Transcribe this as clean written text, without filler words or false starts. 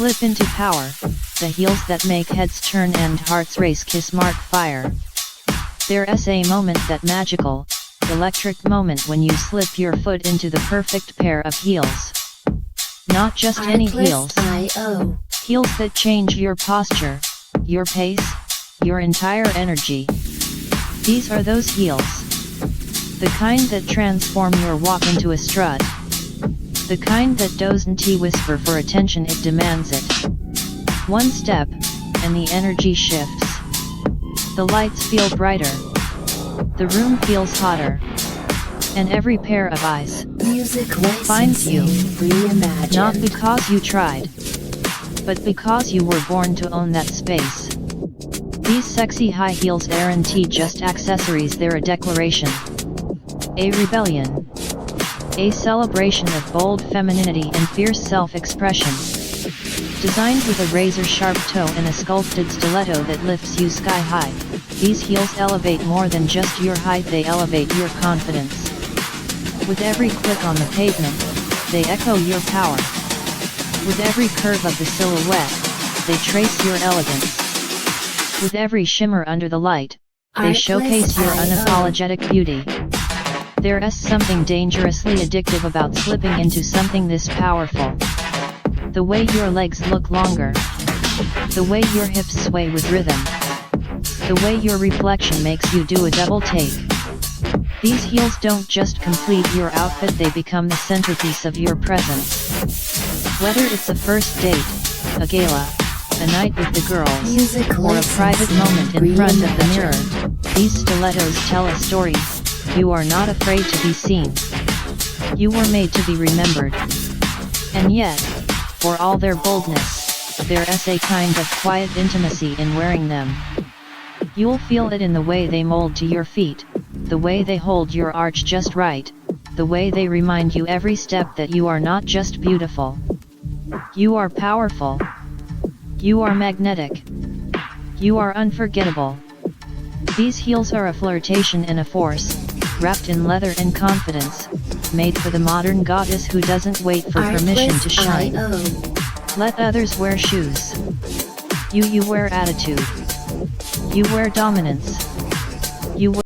Slip into power, the heels that make heads turn and hearts race kiss mark fire. There's a moment, that magical, electric moment when you slip your foot into the perfect pair of heels. Not just any heels. Heels that change your posture, your pace, your entire energy. These are those heels. The kind that transform your walk into a strut. The kind that doesn't whisper for attention, it demands it. One step, and the energy shifts. The lights feel brighter. The room feels hotter. And every pair of eyes finds you. Not because you tried, but because you were born to own that space. These sexy high heels aren't just accessories, they're a declaration. A rebellion. A celebration of bold femininity and fierce self-expression. Designed with a razor-sharp toe and a sculpted stiletto that lifts you sky-high, these heels elevate more than just your height, they elevate your confidence. With every click on the pavement, they echo your power. With every curve of the silhouette, they trace your elegance. With every shimmer under the light, they showcase your unapologetic beauty. There's something dangerously addictive about slipping into something this powerful. The way your legs look longer. The way your hips sway with rhythm. The way your reflection makes you do a double take. These heels don't just complete your outfit, they become the centerpiece of your presence. Whether it's a first date, a gala, a night with the girls, or a private moment in front of the mirror, these stilettos tell a story. You are not afraid to be seen. You were made to be remembered. And yet, for all their boldness, there's a kind of quiet intimacy in wearing them. You'll feel it in the way they mold to your feet, the way they hold your arch just right, the way they remind you every step that you are not just beautiful. You are powerful. You are magnetic. You are unforgettable. These heels are a flirtation and a force, wrapped in leather and confidence, made for the modern goddess who doesn't wait for permission to shine. Let others wear shoes. You wear attitude. You wear dominance. You wear